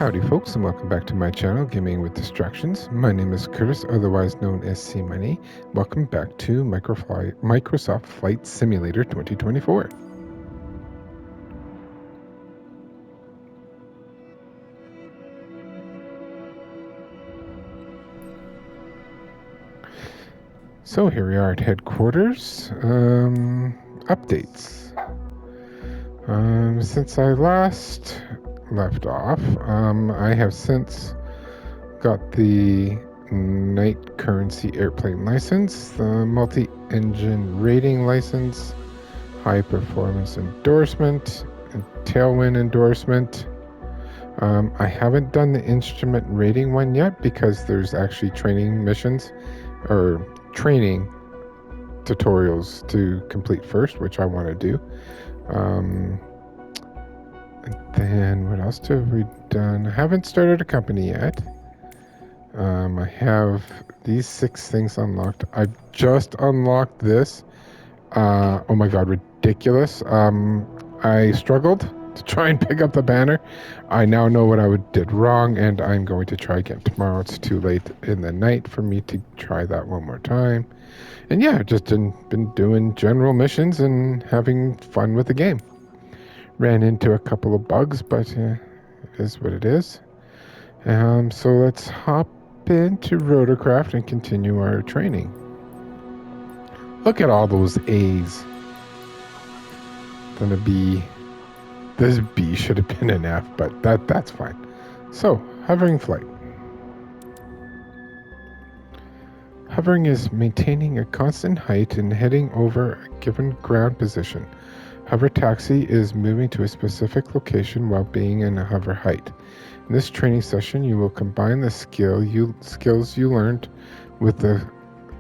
Howdy folks, and welcome back to my channel, Gaming with Distractions. My name is Curtis, otherwise known as C Money. Welcome back to Microsoft Flight Simulator 2024. So here we are at headquarters. Updates. Since I last left off, I have since got the Night Currency Airplane license, the multi-engine rating license, high performance endorsement, and tailwind endorsement. I haven't done the instrument rating one yet because there's actually training missions or training tutorials to complete first, which I want to do. And then what else have we done? I haven't started a company yet. I have these 6 things unlocked. I've just unlocked this. Oh my god, ridiculous. I struggled to try and pick up the banner. I now know what I did wrong, and I'm going to try again tomorrow. It's too late in the night for me to try that one more time. And yeah, just been doing general missions and having fun with the game. Ran into a couple of bugs, but it is what it is. So let's hop into Rotorcraft and continue our training. Look at all those A's. Then a B. This B should have been an F, but that's fine. So, hovering flight. Hovering is maintaining a constant height and heading over a given ground position. Hover taxi is moving to a specific location while being in a hover height. In this training session, you will combine the skills you learned with the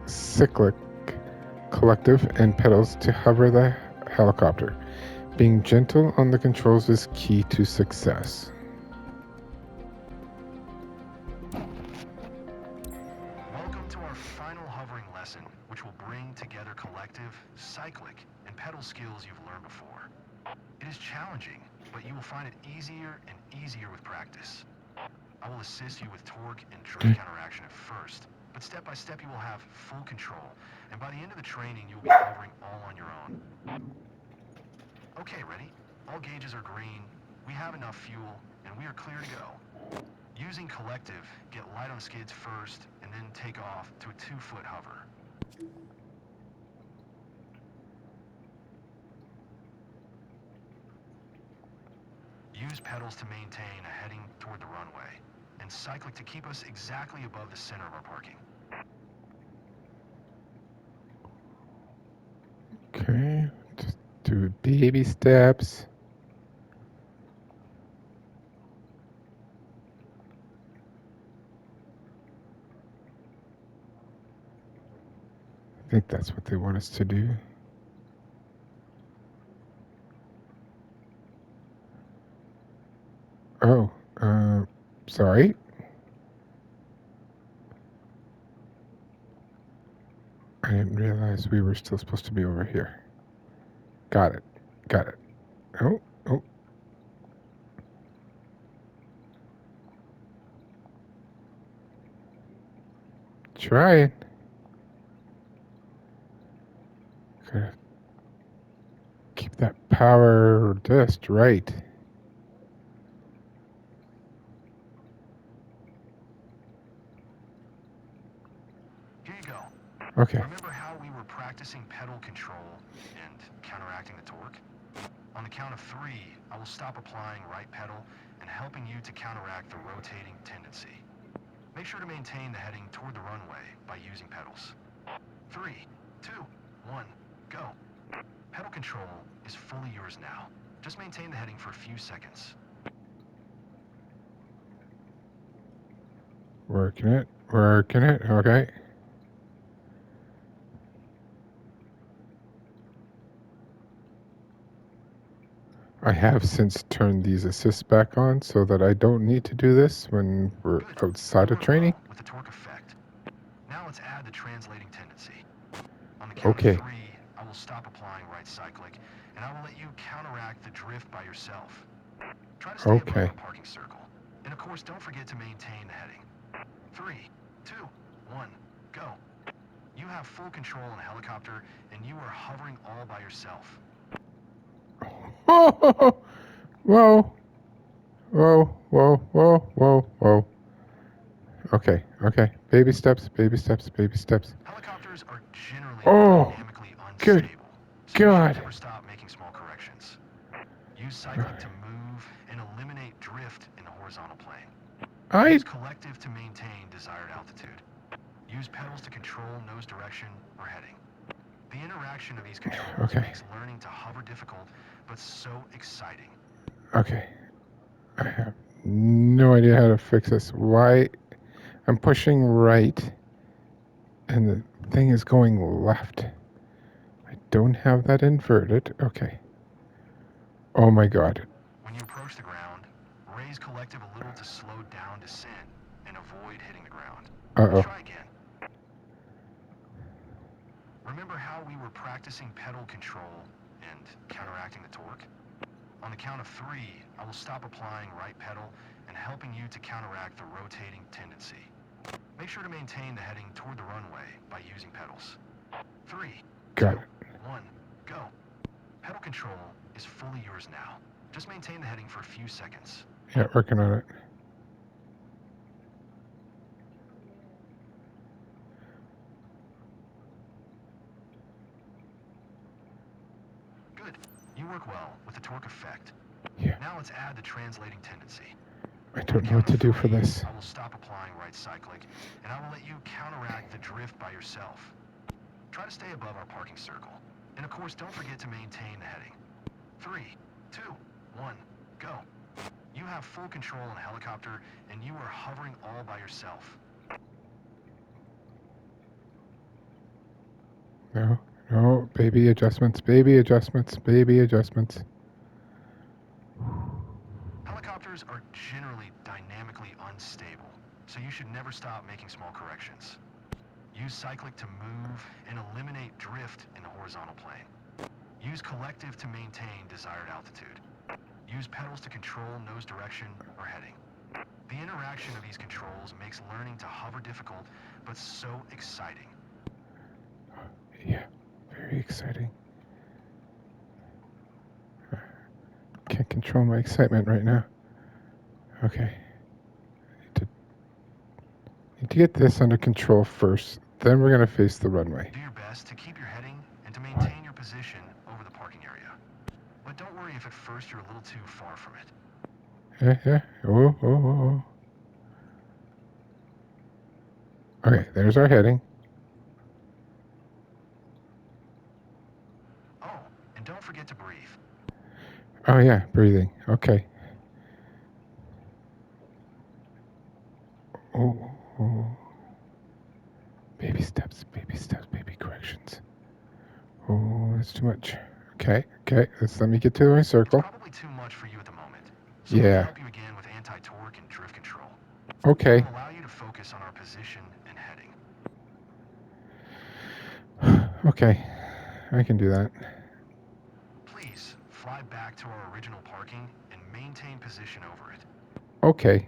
cyclic collective and pedals to hover the helicopter. Being gentle on the controls is key to success. Welcome to our final hovering lesson, which will bring together collective, cyclic, and pedal skills you've learned before. It is challenging, but you will find it easier and easier with practice. I will assist you with torque and drift counteraction at first, but step by step you will have full control, and by the end of the training you will be hovering all on your own. Okay, ready? All gauges are green, we have enough fuel, and we are clear to go. Using collective, get light on skids first, and then take off to a 2-foot hover. Use pedals to maintain a heading toward the runway, and cyclic to keep us exactly above the center of our parking. Okay, just do baby steps. I think that's what they want us to do. Oh, sorry. I didn't realize we were still supposed to be over here. Got it. Got it. Oh. Trying. Gotta keep that power just right. Here you go. Okay. Remember how we were practicing pedal control and counteracting the torque? On the count of 3, I will stop applying right pedal and helping you to counteract the rotating tendency. Make sure to maintain the heading toward the runway by using pedals. 3, 2, 1, go. Pedal control is fully yours now. Just maintain the heading for a few seconds. Working it. Okay. I have since turned these assists back on so that I don't need to do this when we're outside of training. With the torque effect. Now let's add the translating tendency. On the count Okay. of 3, I will stop applying right cyclic, and I will let you counteract the drift by yourself. Try to stay above the parking circle. And of course, don't forget to maintain the heading. 3, 2, 1, go. You have full control in the helicopter, and you are hovering all by yourself. Oh, whoa, whoa, whoa, whoa, whoa, whoa. Okay, okay. Baby steps, baby steps, baby steps. Helicopters are generally Oh, dynamically good unstable, so you should God. never stop making small corrections. Use cyclic to move and eliminate drift in the horizontal plane. I. Use collective to maintain desired altitude. Use pedals to control nose direction or heading. The interaction of these controls Okay, makes learning to hover difficult, but so exciting. okay. I have no idea how to fix this. Why? I'm pushing right, and the thing is going left. I don't have that inverted. Okay. Oh my God. When you approach the ground, raise collective a little to slow down descent and avoid hitting the ground. Let's Uh-oh. try again. Remember how we were practicing pedal control and counteracting the torque? On the count of 3, I will stop applying right pedal and helping you to counteract the rotating tendency. Make sure to maintain the heading toward the runway by using pedals. 3, 2, Got it. 1, go. Pedal control is fully yours now. Just maintain the heading for a few seconds. Yeah, working on it. Good. You work well with the torque effect. Yeah. Now let's add the translating tendency. I On the don't know what count of to do 3, for this. I will stop applying right cyclic, and I will let you counteract the drift by yourself. Try to stay above our parking circle. And of course, don't forget to maintain the heading. 3, 2, 1, go. You have full control in the helicopter, and you are hovering all by yourself. No, no. Baby adjustments, baby adjustments, baby adjustments. Helicopters are generally dynamically unstable, so you should never stop making small corrections. Use cyclic to move and eliminate drift in the horizontal plane. Use collective to maintain desired altitude. Use pedals to control nose direction or heading. The interaction of these controls makes learning to hover difficult, but so exciting. Yeah, very exciting. Can't control my excitement right now. Okay. Need to get this under control first. Then we're going to face the runway. Do your best to keep your heading and to maintain your position over the parking area. But don't worry if at first you're a little too far from it. Yeah. Oh, oh, oh. Okay, there's our heading. Oh, and don't forget to breathe. Oh, yeah, breathing. Okay. Oh. Baby steps, baby corrections. Oh, that's too much. Okay. Let's let me get to my It's circle. probably too much for you at the moment. So let me help you again with anti-torque and drift control. Okay. It will allow you to focus on our position and heading. Okay. I can do that. Please fly back to our original parking and maintain position over it. Okay.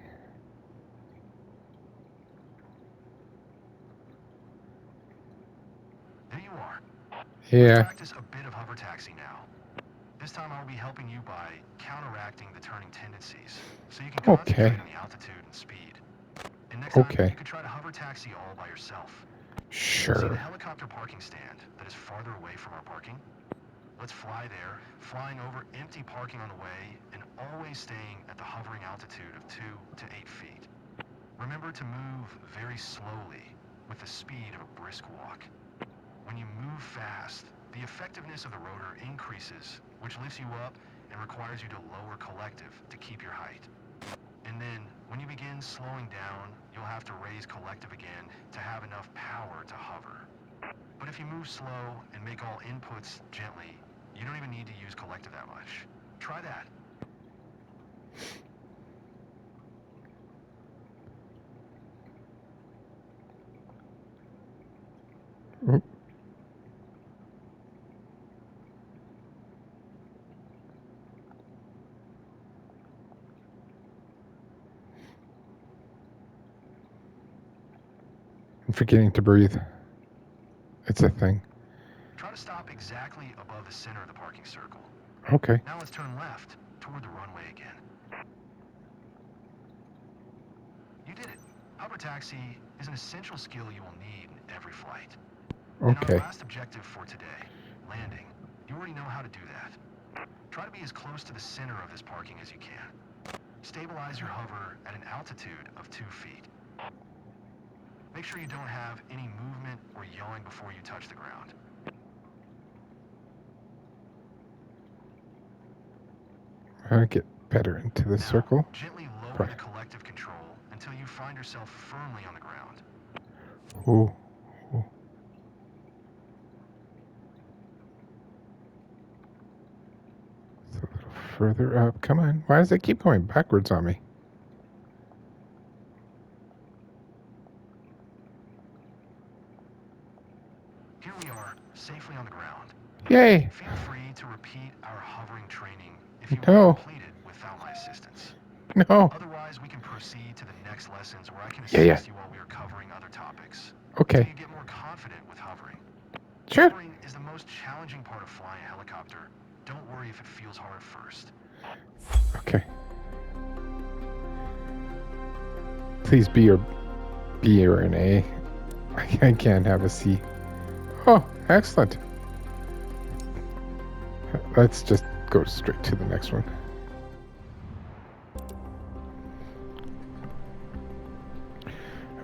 There you are. Yeah. Let's practice a bit of hover taxi now. This time I'll be helping you by counteracting the turning tendencies, so you can concentrate on the altitude and speed. And next time, you could try to hover taxi all by yourself. See the Sure. helicopter parking stand that is farther away from our parking? Let's fly there, flying over empty parking on the way, and always staying at the hovering altitude of 2 to 8 feet. Remember to move very slowly, with the speed of a brisk walk. When you move fast, the effectiveness of the rotor increases, which lifts you up and requires you to lower collective to keep your height. And then, when you begin slowing down, you'll have to raise collective again to have enough power to hover. But if you move slow and make all inputs gently, you don't even need to use collective that much. Try that. Oop. forgetting to breathe. It's a thing. Try to stop exactly above the center of the parking circle. Okay. Now let's turn left toward the runway again. You did it. Hover taxi is an essential skill you will need in every flight. And our Okay. last objective for today, landing. You already know how to do that. Try to be as close to the center of this parking as you can. Stabilize your hover at an altitude of 2 feet. Make sure you don't have any movement or yelling before you touch the ground. I'll get better into the Now, circle. gently lower Right. the collective control until you find yourself firmly on the ground. Ooh. Ooh. It's a little further up. Come on. Why does it keep going backwards on me? Here we are, safely on the ground. Yay! Feel free to repeat our hovering training if you want No. to complete it without my assistance. No. Otherwise, we can proceed to the next lessons where I can Yeah, yeah. assist you while we are covering other topics. Okay. Until you get more confident with hovering. Sure. Hovering is the most challenging part of flying a helicopter. Don't worry if it feels hard at first. Okay. Please be your B or an A. I can't have a C. Oh, excellent. Let's just go straight to the next one.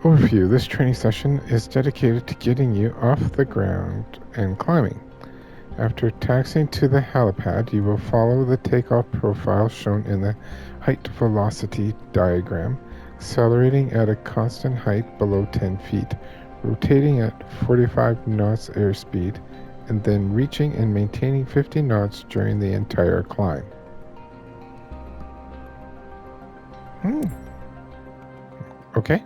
Overview. This training session is dedicated to getting you off the ground and climbing. After taxiing to the helipad, you will follow the takeoff profile shown in the height velocity diagram, accelerating at a constant height below 10 feet, rotating at 45 knots airspeed, and then reaching and maintaining 50 knots during the entire climb. Okay.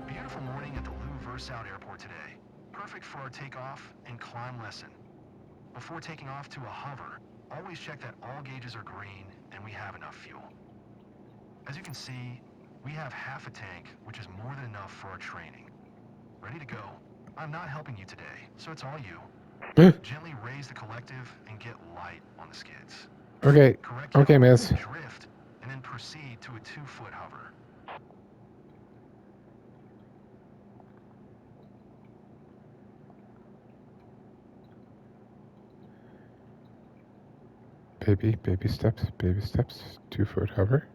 Beautiful morning at the Lou-Versout Airport today. Perfect for our takeoff and climb lesson. Before taking off to a hover, always check that all gauges are green and we have enough fuel. As you can see, we have half a tank, which is more than enough for our training. Ready to go. I'm not helping you today, so it's all you. Gently raise the collective and get light on the skids. Okay. Correct Okay, yaw, miss. drift, and then proceed to a 2-foot hover. Baby steps, 2-foot hover.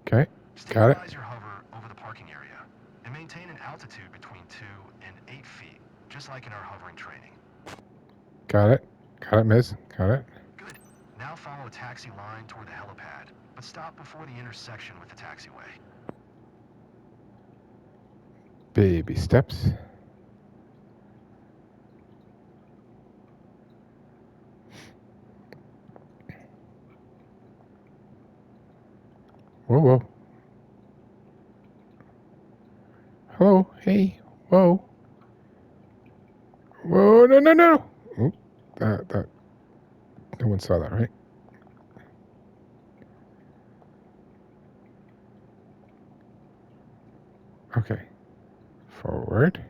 Okay, got it. Stabilize your hover over the parking area and maintain an altitude between 2 and 8 feet, just like in our hovering training. Got it. Got it, miss. Got it. Good. Now follow a taxi line toward the helipad, but stop before the intersection with the taxiway. Baby steps. Whoa, whoa. Hello, hey, whoa. Whoa, no, no, no. Oop, that, no one saw that, right? Okay. Forward.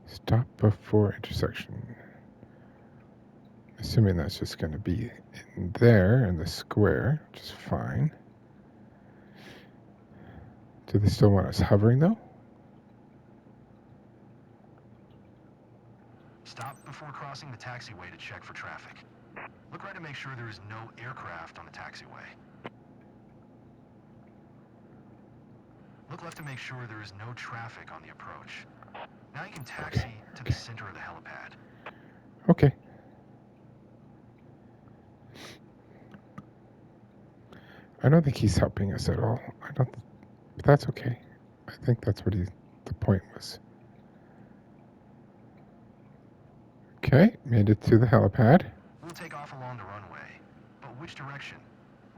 Stop before intersection. Assuming that's just going to be in there in the square, which is fine. Do they still want us hovering though? Stop before crossing the taxiway to check for traffic. Look right to make sure there is no aircraft on the taxiway. Look left to make sure there is no traffic on the approach. Now you can taxi to the center of the helipad. Okay. I don't think he's helping us at all. But that's okay. I think that's what the point was. Okay, made it to the helipad. We'll take off along the runway.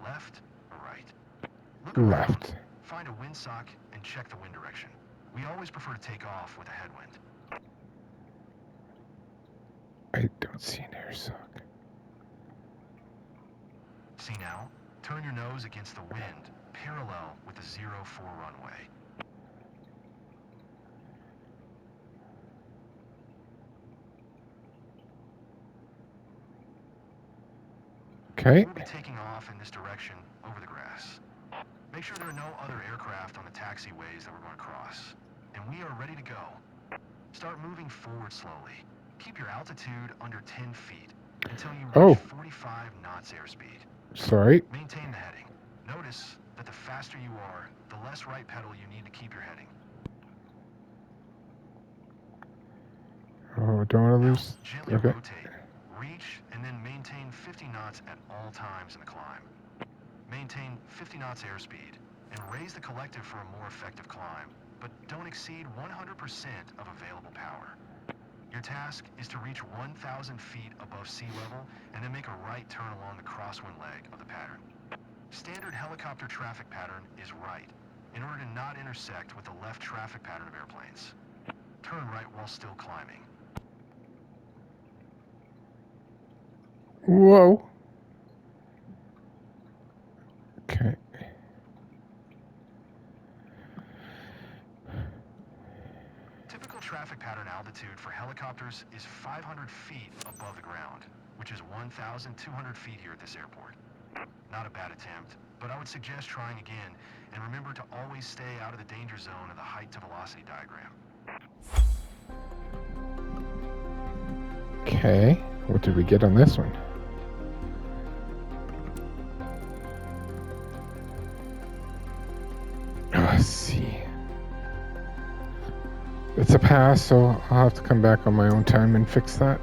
left or right? Look around, Left. find a windsock, and check the wind direction. We always prefer to take off with a headwind. I don't see an air sock. See now? Turn your nose against the wind, parallel with the 04 runway. Okay. We'll be taking off in this direction over the grass. Make sure there are no other aircraft on the taxiways that we're going to cross. And we are ready to go. Start moving forward slowly. Keep your altitude under 10 feet until you reach 45 knots airspeed. Sorry. Maintain the heading. Notice that the faster you are, the less right pedal you need to keep your heading. Oh, don't want to lose. Gently Okay. rotate, reach, and then maintain 50 knots at all times in the climb. Maintain 50 knots airspeed, and raise the collective for a more effective climb, but don't exceed 100% of available power. Your task is to reach 1,000 feet above sea level, and then make a right turn along the crosswind leg of the pattern. Standard helicopter traffic pattern is right, in order to not intersect with the left traffic pattern of airplanes. Turn right while still climbing. Whoa. Okay. Typical traffic pattern altitude for helicopters is 500 feet above the ground, which is 1,200 feet here at this airport. Not a bad attempt, but I would suggest trying again, and remember to always stay out of the danger zone of the height to velocity diagram. Okay. What did we get on this one? Oh, see. It's a pass, so I'll have to come back on my own time and fix that.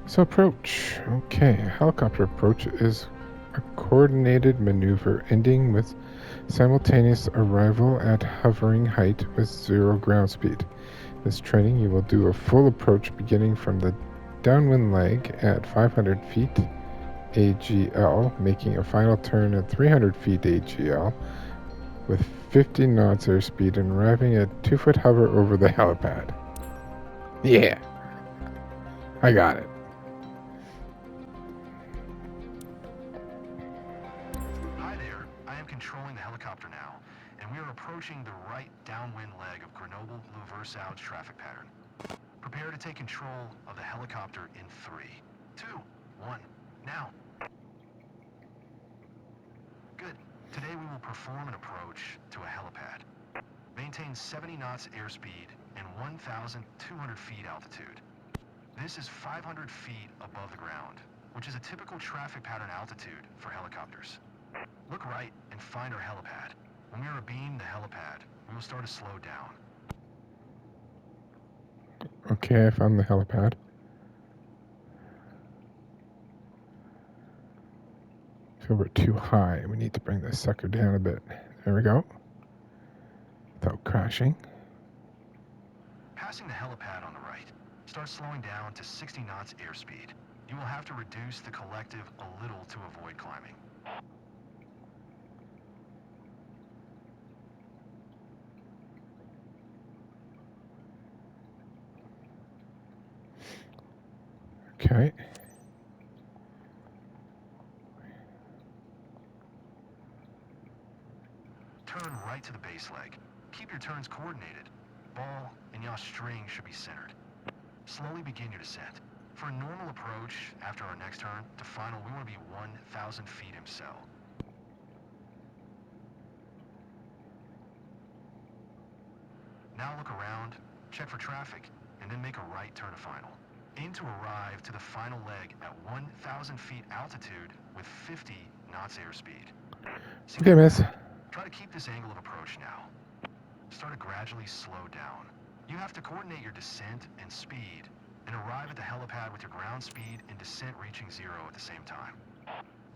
So approach. Okay, a helicopter approach is a coordinated maneuver ending with simultaneous arrival at hovering height with 0 ground speed. This training you will do a full approach beginning from the downwind leg at 500 feet AGL, making a final turn at 300 feet AGL with 50 knots airspeed and arriving at 2-foot hover over the helipad. Yeah, I got it. Hi there, I am controlling the helicopter now, and we are approaching the right downwind leg of Grenoble Louversauge traffic pattern. Prepare to take control of the helicopter in 3, 2, 1, now. Good. Today we will perform an approach to a helipad. Maintain 70 knots airspeed and 1,200 feet altitude. This is 500 feet above the ground, which is a typical traffic pattern altitude for helicopters. Look right and find our helipad. When we are abeam the helipad, we will start to slow down. Okay, I found the helipad. Feel we're too high. We need to bring this sucker down a bit. There we go. Without crashing. Passing the helipad on the right, start slowing down to 60 knots airspeed. You will have to reduce the collective a little to avoid climbing. Okay. Turn right to the base leg. Keep your turns coordinated. Ball and yaw string should be centered. Slowly begin your descent. For a normal approach, after our next turn, to final, we want to be 1,000 feet himself. Now look around, check for traffic, and then make a right turn to final. Aim to arrive to the final leg at 1,000 feet altitude with 50 knots airspeed. Okay, miss. Try to keep this angle of approach now. Start to gradually slow down. You have to coordinate your descent and speed, and arrive at the helipad with your ground speed and descent reaching 0 at the same time.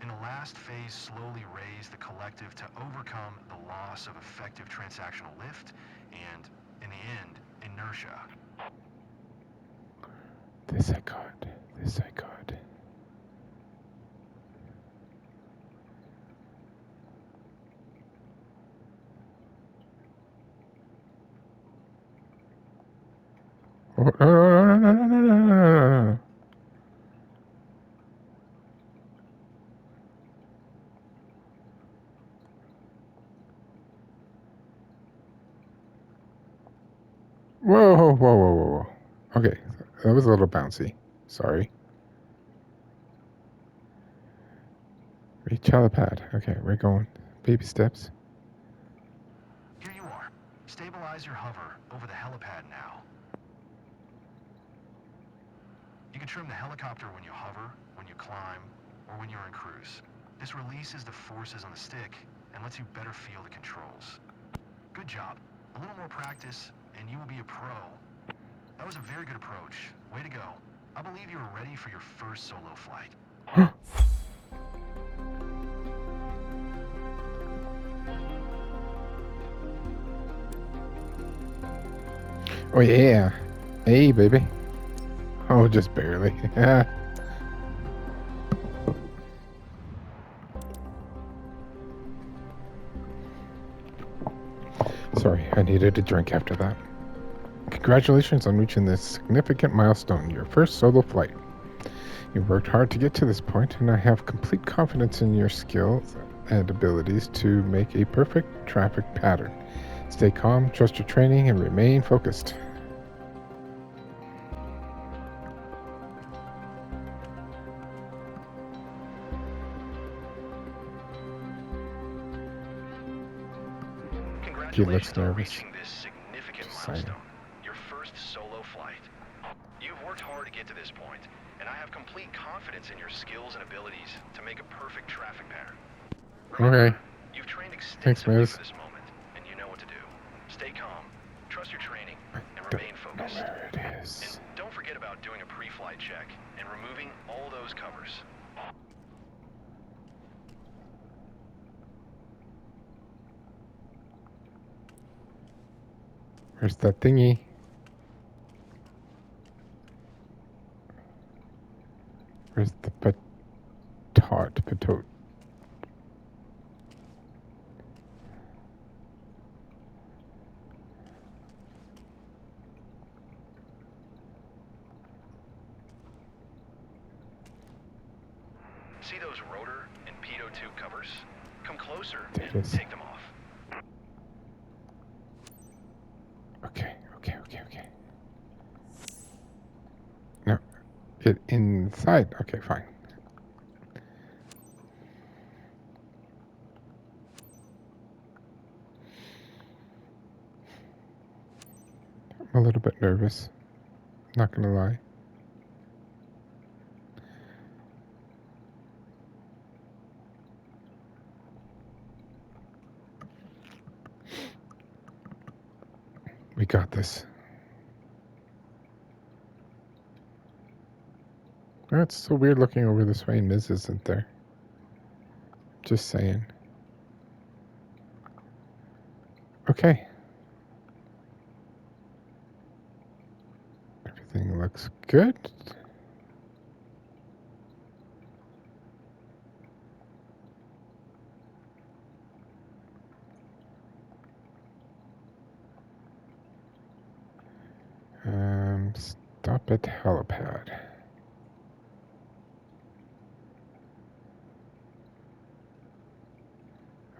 In the last phase, slowly raise the collective to overcome the loss of effective transactional lift and, in the end, inertia. This I got. This I got. No. Whoa, whoa, whoa, whoa, whoa. Okay, that was a little bouncy. Sorry. Reach helipad. Okay, we're going. Baby steps. Here you are. Stabilize your hover over the helipad now. You can trim the helicopter when you hover, when you climb, or when you're in cruise. This releases the forces on the stick and lets you better feel the controls. Good job. A little more practice, and you will be a pro. That was a very good approach. Way to go. I believe you are ready for your first solo flight. Oh yeah. Hey, baby. Oh, just barely. Sorry, I needed a drink after that. Congratulations on reaching this significant milestone, your first solo flight. You've worked hard to get to this point, and I have complete confidence in your skills and abilities to make a perfect traffic pattern. Stay calm, trust your training, and remain focused. Congratulations on nervous. reaching this significant Just saying. milestone, your first solo flight. You've worked hard to get to this point, and I have complete confidence in your skills and abilities to make a perfect traffic pattern. Remember, Okay. you've trained extensively Miss. for this moment, and you know what to do. Stay calm, trust your training, and Don't remain know focused. where it is. And don't forget about doing a pre-flight check and removing all those covers. Where's that thingy? Where's the patot? See those rotor and pitot tube covers? Come closer There it and is. take them off. Okay. No, it inside. Okay, fine. I'm a little bit nervous. Not gonna lie. We got this. Oh, it's so weird looking over this way and Miz isn't there. Just saying. Okay. Everything looks good. Stop at helipad.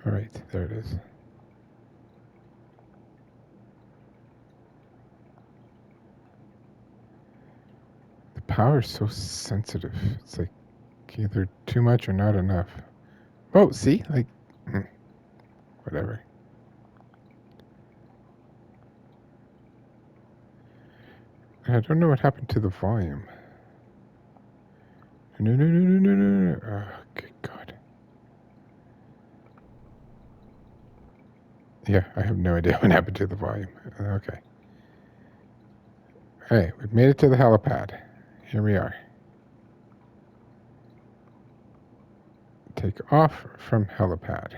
All right, there it is. The power's so sensitive. It's like either too much or not enough. Oh, see? Like, whatever. I don't know what happened to the volume. No. Oh, good God. Yeah, I have no idea what happened to the volume. Okay. Hey, we've made it to the helipad. Here we are. Take off from helipad.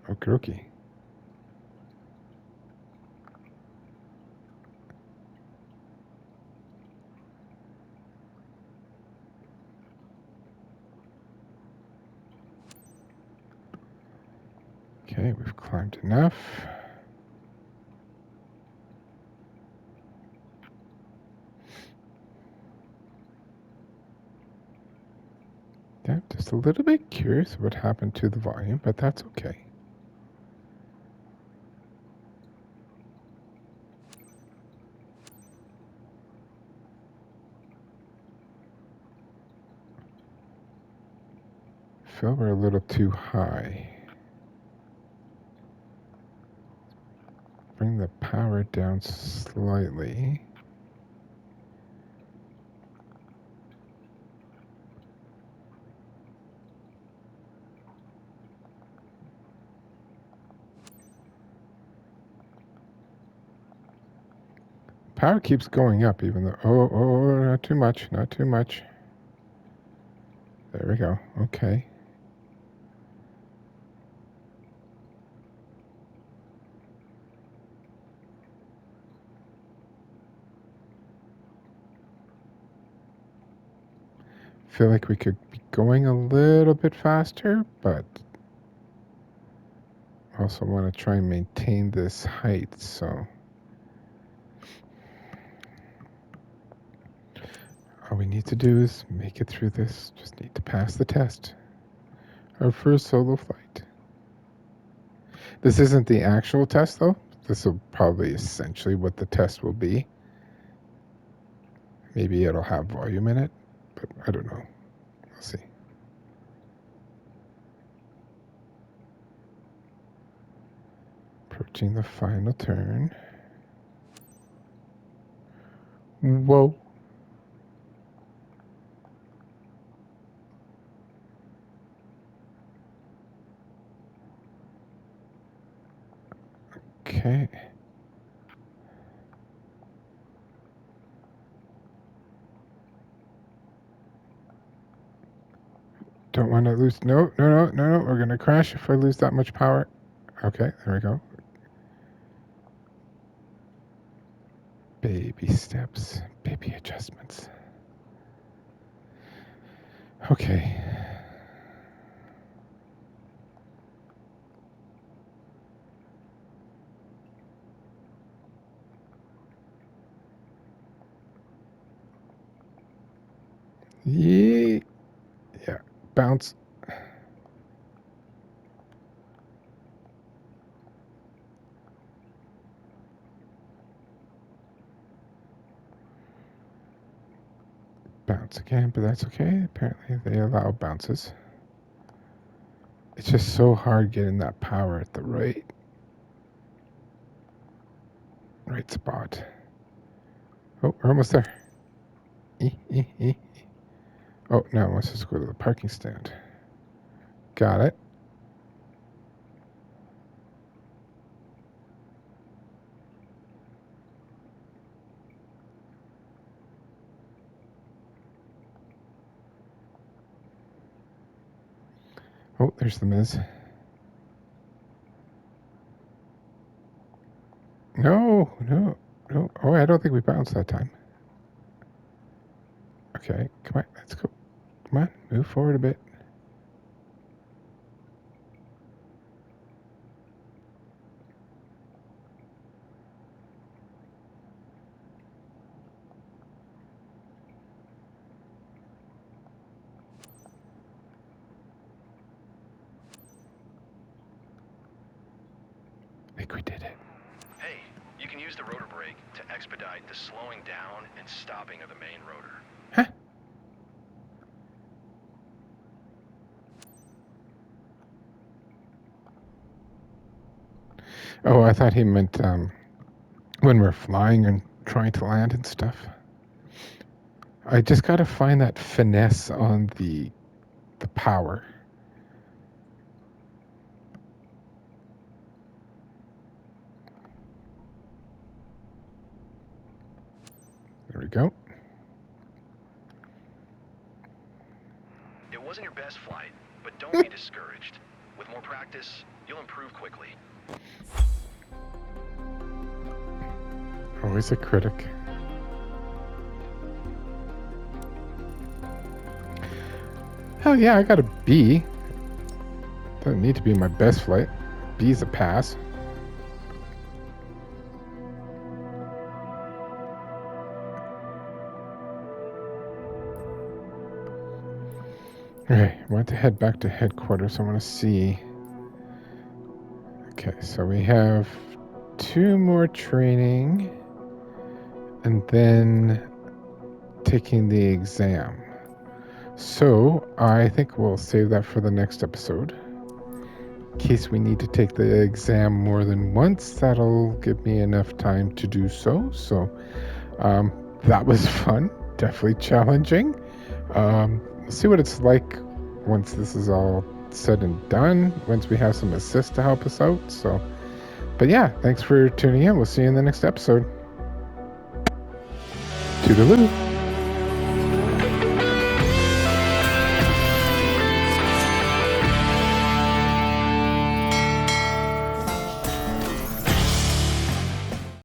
Okay. Okay, we've climbed enough. I'm just a little bit curious what happened to the volume, but that's okay. Feel we're a little too high. Bring the power down slightly. Power keeps going up even though, oh, not too much, not too much. There we go, okay. Feel like we could be going a little bit faster, but also want to try and maintain this height, so. All we need to do is make it through this. Just need to pass the test. Our first solo flight. This isn't the actual test, though. This will probably essentially what the test will be. Maybe it'll have volume in it, but I don't know. We'll see. Approaching the final turn. Whoa. Okay. Don't want to lose. No. We're going to crash if I lose that much power. Okay, there we go. Baby steps, baby adjustments. Okay. Yeah. Bounce. Bounce again, but that's okay. Apparently they allow bounces. It's just so hard getting that power at the right spot. Oh, we're almost there. Oh, now it wants us to go to the parking stand. Got it. Oh, there's the Miz. No. Oh, I don't think we bounced that time. Okay, come on, let's go. Come on, move forward a bit. I think we did it. Hey, you can use the rotor brake to expedite the slowing down and stopping of the main rotor. Huh? Oh, I thought he meant when we're flying and trying to land and stuff. I just gotta find that finesse on the power. There we go. It wasn't your best flight, but don't be discouraged. With more practice, you'll improve quickly. Always a critic. Hell yeah, I got a B. Doesn't need to be my best flight. B's a pass. Okay, I want to head back to headquarters. I want to see. Okay, so we have 2 more training and then taking the exam. So I think we'll save that for the next episode. In case we need to take the exam more than once, that'll give me enough time to do so. So that was fun, definitely challenging. We'll see what it's like once this is all said and done, once we have some assists to help us out. So, but yeah, thanks for tuning in. We'll see you in the next episode. Toodaloo.